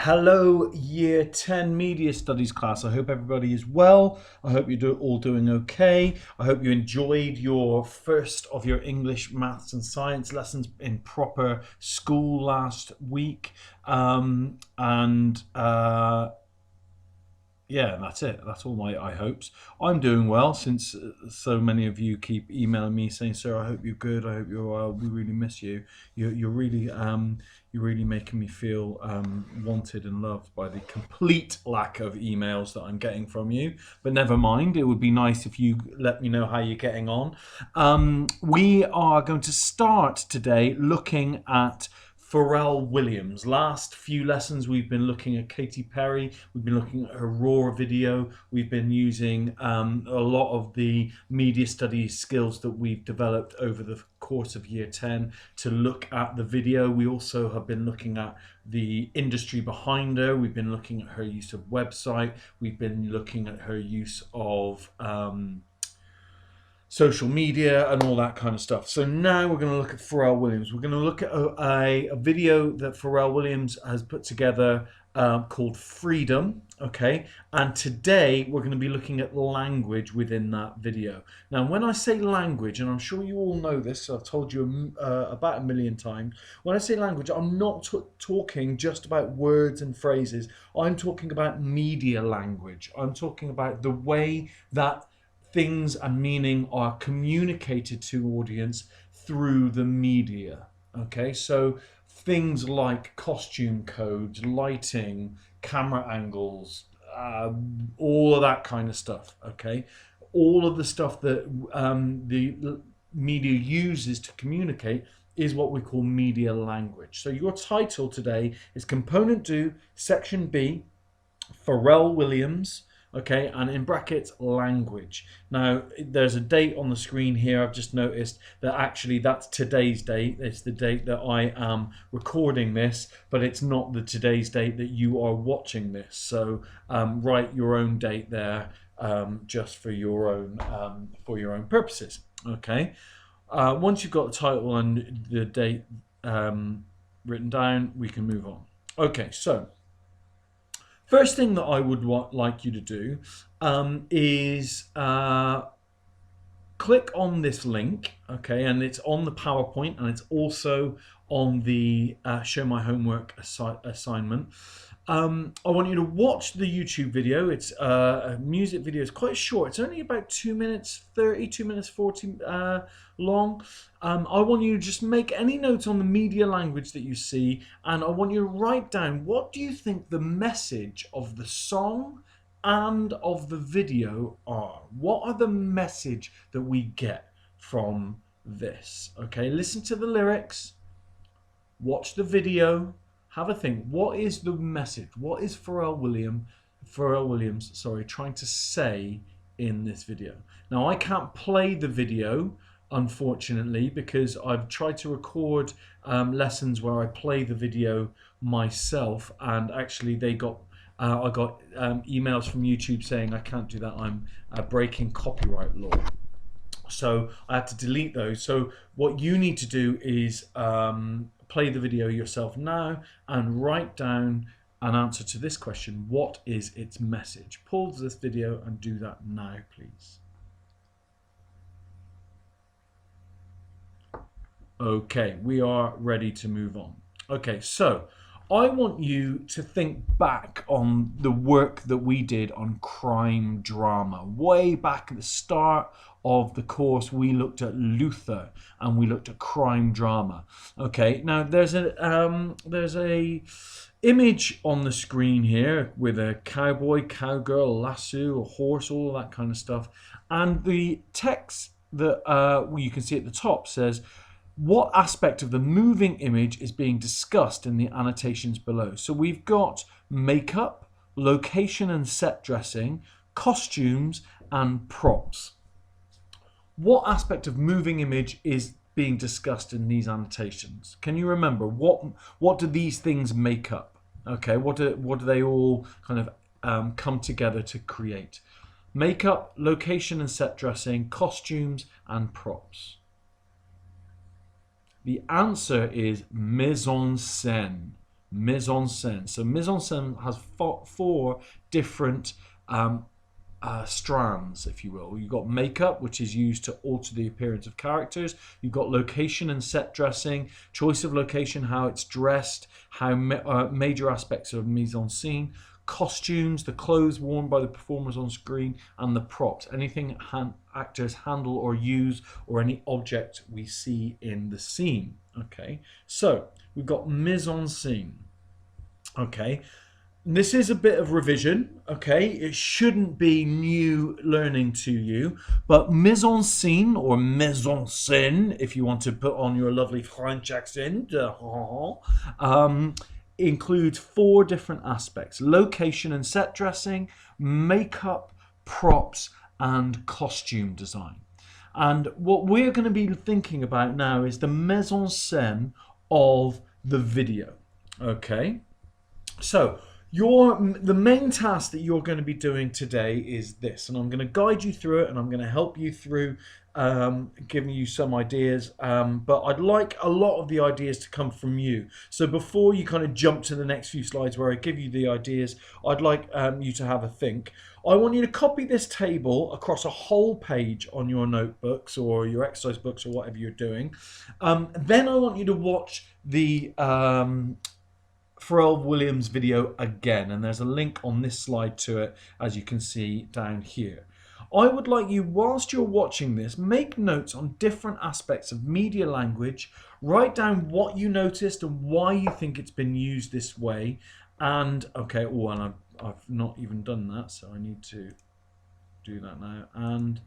Hello, Year 10 Media Studies class. I hope everybody is well. I hope you're all doing okay. I hope you enjoyed your first of your English, maths and science lessons in proper school last week. Yeah, that's it. That's all my I hopes. I'm doing well since so many of you keep emailing me saying, "Sir, I hope you're good. I hope you're well. We really miss you. You're really making me feel wanted and loved by the complete lack of emails that I'm getting from you. But never mind. It would be nice if you let me know how you're getting on. We are going to start today looking at Pharrell Williams. Last few lessons we've been looking at Katy Perry, we've been looking at her Raw video, we've been using a lot of the media studies skills that we've developed over the course of year 10 to look at the video. We also have been looking at the industry behind her, we've been looking at her use of website, we've been looking at her use of social media and all that kind of stuff. So now we're going to look at Pharrell Williams. We're going to look at a video that Pharrell Williams has put together called Freedom. Okay, and today we're going to be looking at language within that video. Now, when I say language, and I'm sure you all know this, so I've told you about a million times, when I say language, I'm not talking just about words and phrases. I'm talking about media language. I'm talking about the way that things and meaning are communicated to audience through the media. Okay, so things like costume codes, lighting, camera angles, all of that kind of stuff. Okay, all of the stuff that the media uses to communicate is what we call media language. So your title today is Component 2, Section B, Pharrell Williams. Okay, and in brackets, language. Now, there's a date on the screen here. I've just noticed that actually that's today's date. It's the date that I am recording this, but it's not the today's date that you are watching this. So write your own date there, just for your own purposes. Okay. Once you've got the title and the date written down, we can move on. Okay, so first thing that I would like you to do is click on this link, okay, and it's on the PowerPoint and it's also on the Show My Homework assignment. I want you to watch the YouTube video. It's a music video. It's quite short. It's only about 2 minutes 30, 2 minutes 40 long. I want you to just make any notes on the media language that you see, and I want you to write down, what do you think the message of the song and of the video are? What are the message that we get from this? Okay, listen to the lyrics, watch the video, have a think. What is the message? What is Pharrell Williams, trying to say in this video? Now, I can't play the video, unfortunately, because I've tried to record lessons where I play the video myself, and actually I got emails from YouTube saying I can't do that. I'm breaking copyright law. So I had to delete those. So what you need to do is play the video yourself now and write down an answer to this question. What is its message? Pause this video and do that now, please. Okay, we are ready to move on. Okay, so I want you to think back on the work that we did on crime drama. Way back at the start of the course, we looked at Luther and we looked at crime drama. Okay, now there's a image on the screen here with a cowboy, cowgirl, lasso, a horse, all that kind of stuff. And the text that you can see at the top says, what aspect of the moving image is being discussed in the annotations below? So we've got makeup, location and set dressing, costumes, and props. What aspect of moving image is being discussed in these annotations? Can you remember? What do these things make up? Okay, what do they all kind of come together to create? Makeup, location and set dressing, costumes, and props. The answer is mise en scène. mise en scène. So mise en scène has four different strands, if you will. You've got makeup, which is used to alter the appearance of characters. You've got location and set dressing, choice of location, how it's dressed, how major aspects of mise en scene, costumes, the clothes worn by the performers on screen, and the props, anything actors handle or use, or any object we see in the scene. Okay, so we've got mise en scene. Okay, this is a bit of revision, okay? It shouldn't be new learning to you, but mise en scene, or mise en scène, if you want to put on your lovely French accent, includes four different aspects: location and set dressing, makeup, props, and costume design. And what we're going to be thinking about now is the mise en scène of the video, okay? So the main task that you're going to be doing today is this, and I'm going to guide you through it, and I'm going to help you through giving you some ideas, but I'd like a lot of the ideas to come from you. So before you kind of jump to the next few slides where I give you the ideas, I'd like you to have a think. I want you to copy this table across a whole page on your notebooks or your exercise books or whatever you're doing. Then I want you to watch the Pharrell Williams video again, and there's a link on this slide to it, as you can see down here. I would like you, whilst you're watching this, make notes on different aspects of media language, write down what you noticed and why you think it's been used this way, and and I've not even done that, so I need to do that now, and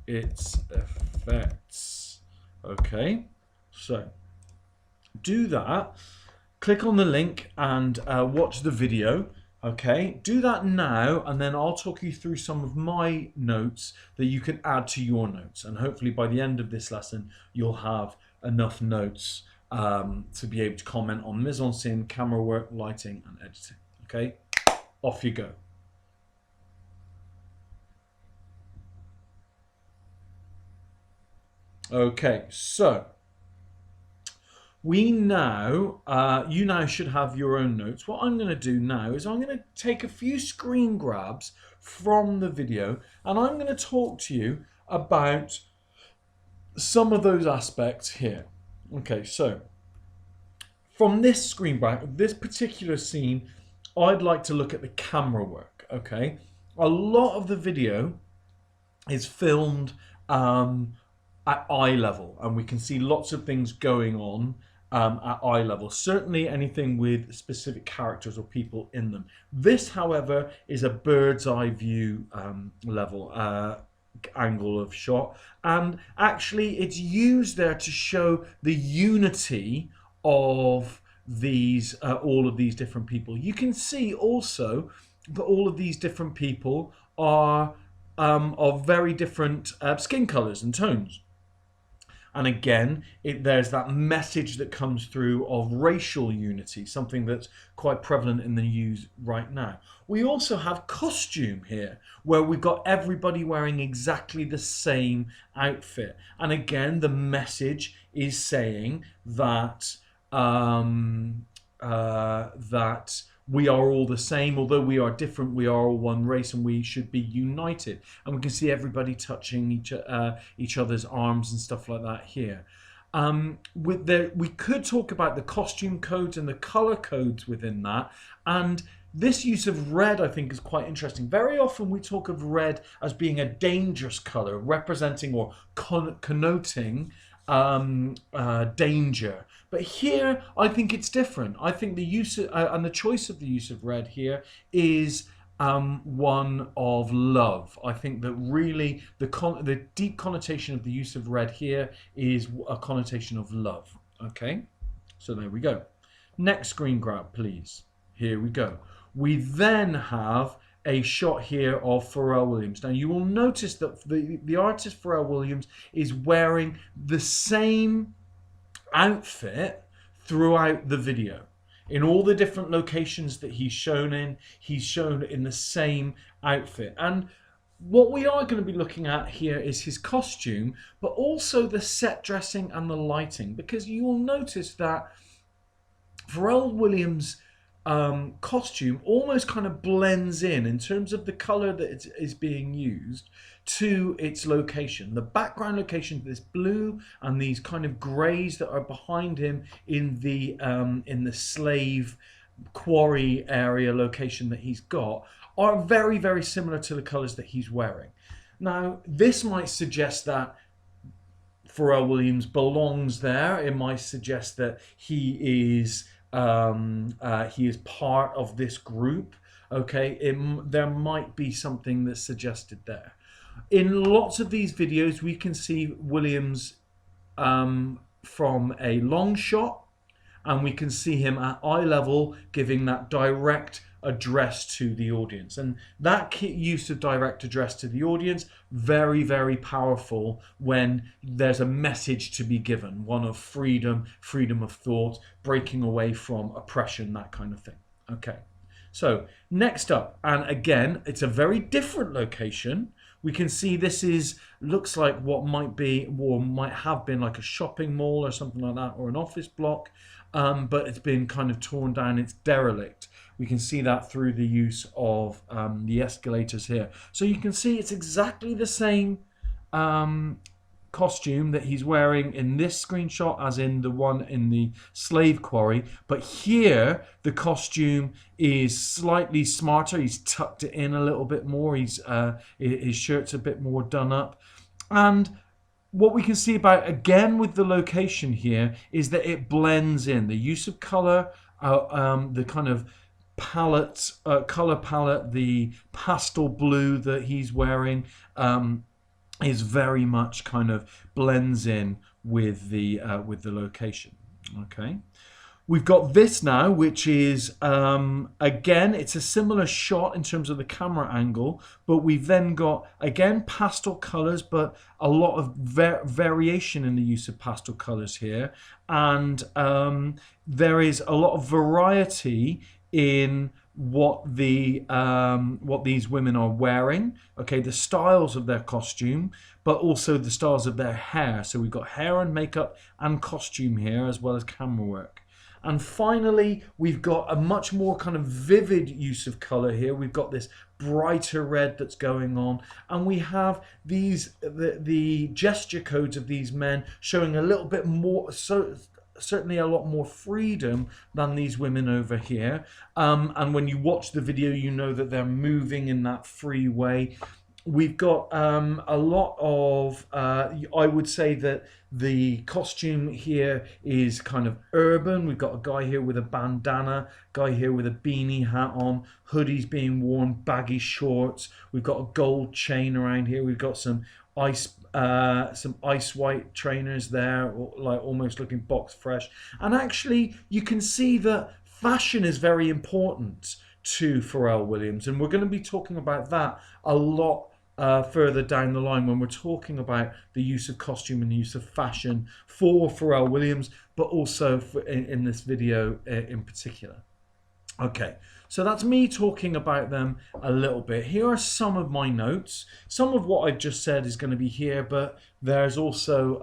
its effects. Okay, so do that. Click on the link and watch the video. Okay, do that now, and then I'll talk you through some of my notes that you can add to your notes, and hopefully by the end of this lesson you'll have enough notes to be able to comment on mise en scene, camera work, lighting, and editing. Okay, off you go. Okay, so you now should have your own notes. What I'm going to do now is I'm going to take a few screen grabs from the video, and I'm going to talk to you about some of those aspects here. Okay, so from this screen grab, this particular scene, I'd like to look at the camera work. Okay, a lot of the video is filmed at eye level, and we can see lots of things going on at eye level, certainly anything with specific characters or people in them. This, however, is a bird's eye view level angle of shot, and actually it's used there to show the unity of these all of these different people. You can see also that all of these different people are of very different skin colors and tones. And again, there's that message that comes through of racial unity, something that's quite prevalent in the news right now. We also have costume here, where we've got everybody wearing exactly the same outfit. And again, the message is saying that that we are all the same, although we are different, we are all one race, and we should be united. And we can see everybody touching each other's arms and stuff like that here. We could talk about the costume codes and the color codes within that, and this use of red, I think, is quite interesting. Very often we talk of red as being a dangerous color, representing or connoting danger. But here, I think it's different. I think the use and the choice of the use of red here is one of love. I think that really the deep connotation of the use of red here is a connotation of love. Okay, so there we go. Next screen grab, please. Here we go. We then have a shot here of Pharrell Williams. Now you will notice that the artist Pharrell Williams is wearing the same outfit throughout the video. In all the different locations that he's shown in the same outfit. And what we are going to be looking at here is his costume, but also the set dressing and the lighting, because you will notice that Pharrell Williams' costume almost kind of blends in terms of the color that is being used to its location. The background location, this blue and these kind of grays that are behind him in the slave quarry area location that he's got, are very, very similar to the colors that he's wearing. Now, this might suggest that Pharrell Williams belongs there. It might suggest that he is part of this group. Okay, there might be something that's suggested there. In lots of these videos, we can see Williams from a long shot, and we can see him at eye level giving that direct address to the audience. And that use of direct address to the audience, very, very powerful when there's a message to be given, one of freedom, freedom of thought, breaking away from oppression, that kind of thing. Okay, so next up, and again, it's a very different location. We can see this looks like what might be or might have been like a shopping mall or something like that, or an office block, but it's been kind of torn down. It's derelict. We can see that through the use of the escalators here. So you can see it's exactly the same costume that he's wearing in this screenshot as in the one in the slave quarry, but here the costume is slightly smarter. He's tucked it in a little bit more. His shirt's a bit more done up, and what we can see about again with the location here is that it blends in. The use of color, the kind of color palette, the pastel blue that he's wearing is very much kind of blends in with the location. Okay, we've got this now, which is again, it's a similar shot in terms of the camera angle, but we've then got again pastel colors, but a lot of variation in the use of pastel colors here, and there is a lot of variety in what these women are wearing. Okay, the styles of their costume, but also the styles of their hair. So we've got hair and makeup and costume here, as well as camera work. And finally, we've got a much more kind of vivid use of color here. We've got this brighter red that's going on, and we have the gesture codes of these men showing a little bit more, certainly a lot more freedom than these women over here. And when you watch the video, you know that they're moving in that free way. We've got a lot of, I would say that the costume here is kind of urban. We've got a guy here with a bandana, guy here with a beanie hat on, hoodies being worn, baggy shorts. We've got a gold chain around here. We've got some ice white trainers there, like almost looking box fresh. And actually, you can see that fashion is very important to Pharrell Williams, and we're going to be talking about that a lot further down the line when we're talking about the use of costume and the use of fashion for Pharrell Williams, but also in this video in particular. Okay, so that's me talking about them a little bit. Here are some of my notes. Some of what I've just said is going to be here, but there's also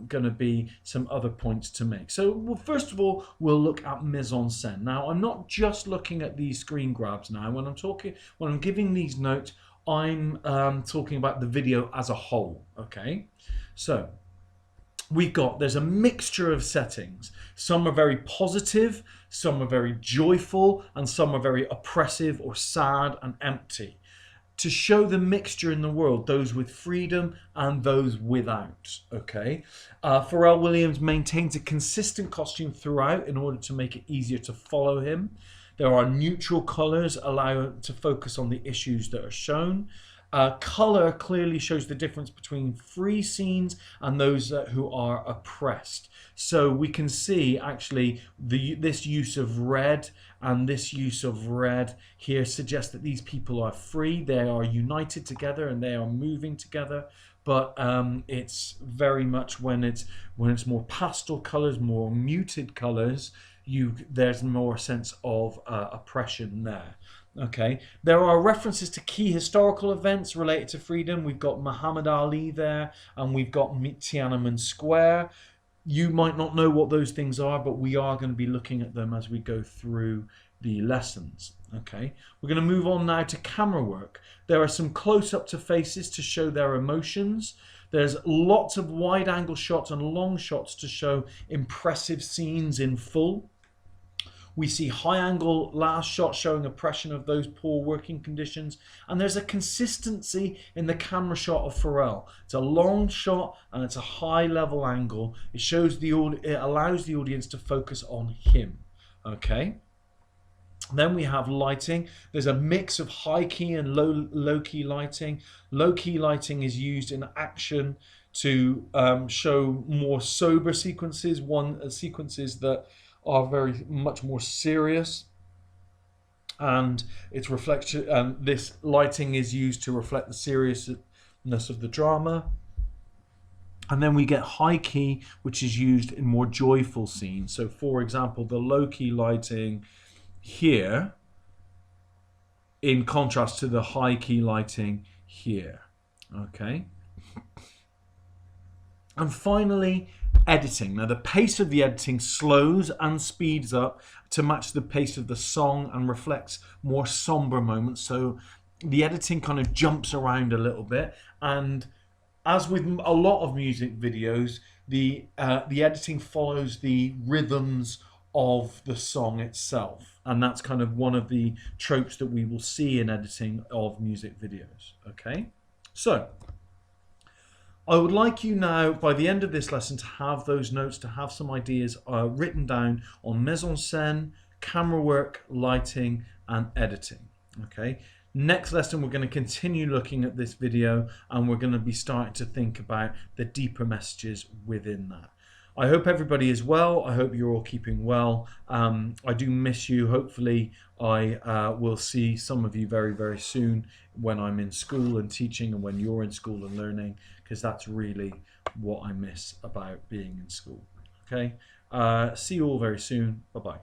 going to be some other points to make. So well, first of all, we'll look at mise-en-scène. Now, I'm not just looking at these screen grabs now. When I'm giving these notes, I'm talking about the video as a whole. Okay, so there's a mixture of settings. Some are very positive, some are very joyful, and some are very oppressive or sad and empty, to show the mixture in the world, those with freedom and those without. Okay, Pharrell Williams maintains a consistent costume throughout in order to make it easier to follow him. There are neutral colors, allow to focus on the issues that are shown. Color clearly shows the difference between free scenes and those who are oppressed. So we can see actually this use of red and this use of red here suggests that these people are free, they are united together and they are moving together. But it's very much when it's more pastel colors, more muted colors, there's more sense of oppression there. Okay, there are references to key historical events related to freedom. We've got Muhammad Ali there, and we've got Tiananmen Square. You might not know what those things are, but we are going to be looking at them as we go through the lessons. Okay, we're going to move on now to camera work. There are some close-up to faces to show their emotions. There's lots of wide-angle shots and long shots to show impressive scenes in full. We see high-angle last shot showing oppression of those poor working conditions. And there's a consistency in the camera shot of Pharrell. It's a long shot and it's a high-level angle. It allows the audience to focus on him. Okay. Then we have lighting. There's a mix of high-key and low-key lighting. Low-key lighting is used in action to show more sober sequences, sequences that are very much more serious, and it's reflection. This lighting is used to reflect the seriousness of the drama. And then we get high key, which is used in more joyful scenes. So, for example, the low key lighting here, in contrast to the high key lighting here. Okay. And finally, editing. Now, the pace of the editing slows and speeds up to match the pace of the song and reflects more somber moments. So the editing kind of jumps around a little bit. And as with a lot of music videos, the editing follows the rhythms of the song itself. And that's kind of one of the tropes that we will see in editing of music videos. Okay, so I would like you now, by the end of this lesson, to have those notes, to have some ideas written down on mise-en-scène, camera work, lighting, and editing. Okay. Next lesson, we're going to continue looking at this video, and we're going to be starting to think about the deeper messages within that. I hope everybody is well. I hope you're all keeping well. I do miss you. Hopefully, I will see some of you very, very soon when I'm in school and teaching, and when you're in school and learning, because that's really what I miss about being in school. Okay. See you all very soon. Bye-bye.